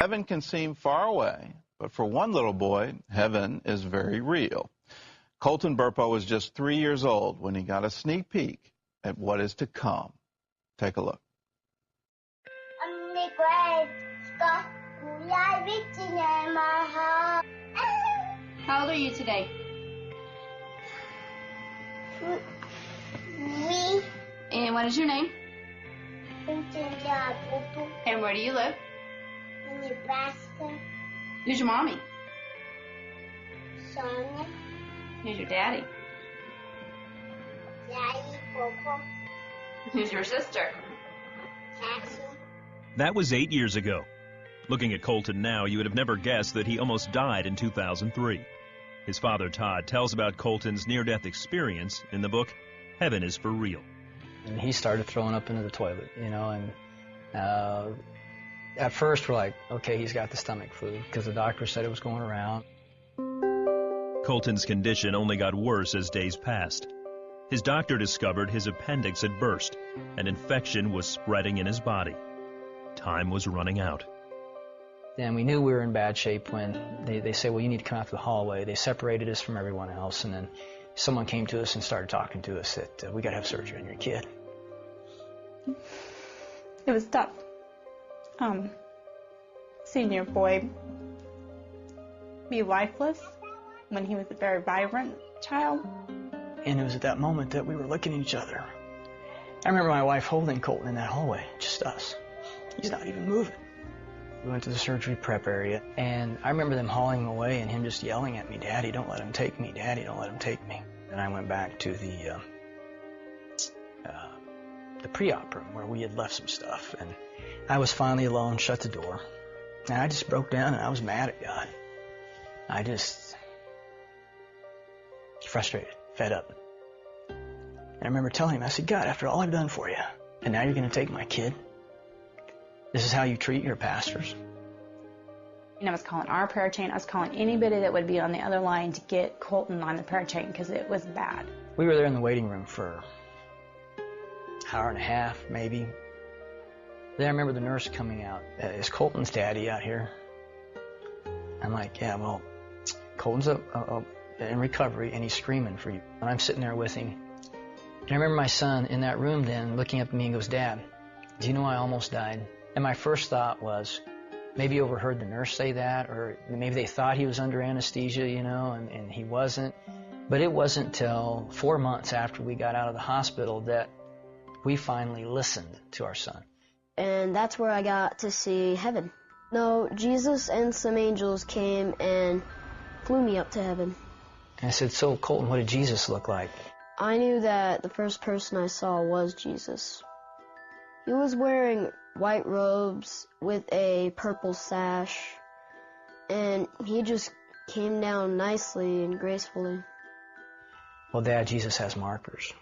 Heaven can seem far away, but for one little boy, heaven is very real. Colton Burpo was just 3 years old when he got a sneak peek at what is to come. Take a look. How old are you today? 3. And what is your name? And where do you live? In Nebraska. Who's your mommy? Sonia. Who's your daddy? Daddy. Coco. Who's your sister? Cassie. That was 8 years ago. Looking at Colton now, you would have never guessed that he almost died in 2003. His father, Todd, tells about Colton's near-death experience in the book, Heaven is for Real. And he started throwing up into the toilet, you know, and at first we're like, okay, he's got the stomach flu, because the doctor said it was going around. Colton's condition only got worse as days passed. His doctor discovered his appendix had burst. An infection was spreading in his body. Time was running out. And we knew we were in bad shape when they said, well, you need to come out to the hallway. They separated us from everyone else, and then someone came to us and started talking to us that we got to have surgery on your kid. It was tough. Seeing your boy be lifeless when he was a very vibrant child. And it was at that moment that we were looking at each other. I remember my wife holding Colton in that hallway, just us. He's not even moving. We went to the surgery prep area, and I remember them hauling him away and him just yelling at me, Daddy, don't let him take me. Daddy, don't let him take me. And I went back to the pre-op room where we had left some stuff, and I was finally alone, shut the door, and I just broke down and I was mad at God. I just frustrated, fed up. And I remember telling him, I said, God, after all I've done for you, and now you're going to take my kid? This is how you treat your pastors? And I was calling our prayer chain. I was calling anybody that would be on the other line to get Colton on the prayer chain because it was bad. We were there in the waiting room for an hour and a half, maybe. Then I remember the nurse coming out. Is Colton's daddy out here? I'm like, yeah, well, Colton's in recovery and he's screaming for you. And I'm sitting there with him. And I remember my son in that room then looking up at me and goes, Dad, do you know I almost died? And my first thought was, maybe overheard the nurse say that, or maybe they thought he was under anesthesia, you know, and he wasn't. But it wasn't till 4 months after we got out of the hospital that we finally listened to our son. And that's where I got to see heaven. No, Jesus and some angels came and flew me up to heaven. And I said, so Colton, what did Jesus look like? I knew that the first person I saw was Jesus. He was wearing white robes with a purple sash, and he just came down nicely and gracefully. Well, Dad, Jesus has markers.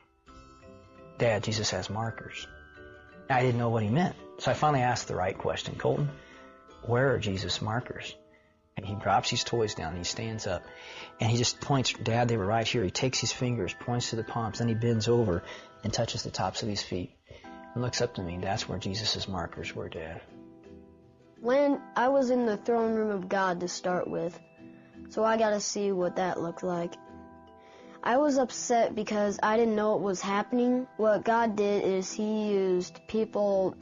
Dad, Jesus has markers. I didn't know what he meant, so I finally asked the right question. Colton, where are Jesus' markers? And he drops his toys down, and he stands up, and he just points, Dad, they were right here. He takes his fingers, points to the palms, then he bends over and touches the tops of his feet. And looks up to me, that's where Jesus' markers were, Dad. When I was in the throne room of God to start with, so I got to see what that looked like. I was upset because I didn't know what was happening. What God did is he used people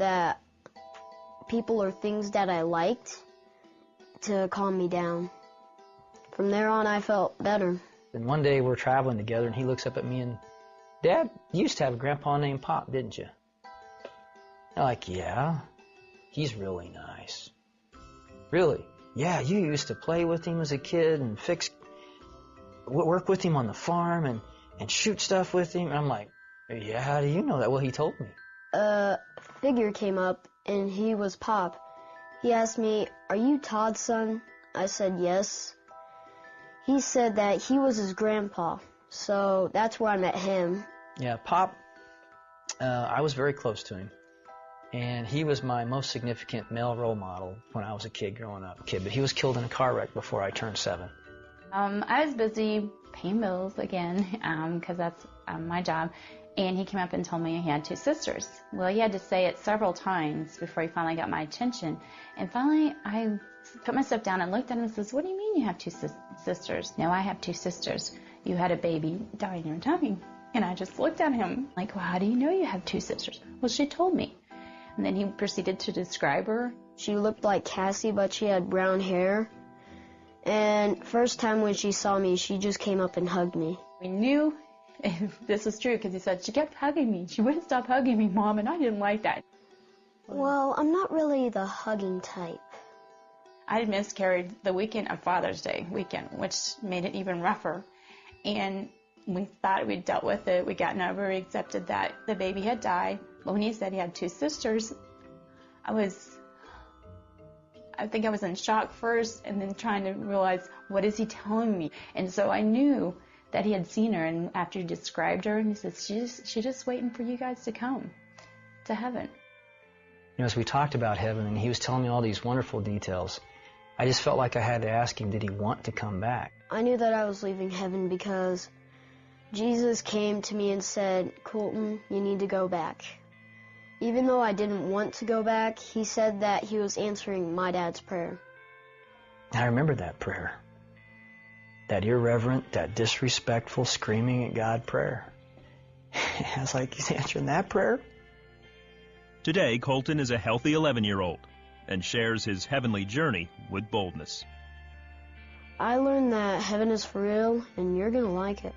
or things that I liked to calm me down. From there on, I felt better. And one day we're traveling together, and he looks up at me and, Dad, you used to have a grandpa named Pop, didn't you? I'm like, yeah, he's really nice. Really? Yeah, you used to play with him as a kid and work with him on the farm and shoot stuff with him. And I'm like, yeah, how do you know that? Well, he told me. A figure came up, and he was Pop. He asked me, are you Todd's son? I said, yes. He said that he was his grandpa, so that's where I met him. Yeah, Pop, I was very close to him. And he was my most significant male role model when I was a kid growing up. But he was killed in a car wreck before I turned 7. I was busy paying bills again, because that's my job. And he came up and told me he had 2 sisters. Well, he had to say it several times before he finally got my attention. And finally, I put myself down and looked at him and says, "What do you mean you have 2 sisters?" "No, I have 2 sisters. You had a baby die in your tummy." And I just looked at him like, "Well, how do you know you have 2 sisters?" "Well, she told me." And then he proceeded to describe her. She looked like Cassie, but she had brown hair. And first time when she saw me, she just came up and hugged me. We knew this was true because he said, "She kept hugging me. She wouldn't stop hugging me, Mom," and I didn't like that. Well, I'm not really the hugging type. I had miscarried the weekend of Father's Day weekend, which made it even rougher. And we thought we'd dealt with it. We gotten over, we accepted that the baby had died. But when he said he had 2 sisters, I think I was in shock first and then trying to realize, what is he telling me? And so I knew that he had seen her, and after he described her, and he said, she's just waiting for you guys to come to heaven. You know, as we talked about heaven, and he was telling me all these wonderful details, I just felt like I had to ask him, did he want to come back? I knew that I was leaving heaven because Jesus came to me and said, "Colton, you need to go back." Even though I didn't want to go back, he said that he was answering my dad's prayer. I remember that prayer. That irreverent, that disrespectful, screaming at God prayer. I was like, he's answering that prayer? Today, Colton is a healthy 11-year-old and shares his heavenly journey with boldness. I learned that heaven is for real, and you're going to like it.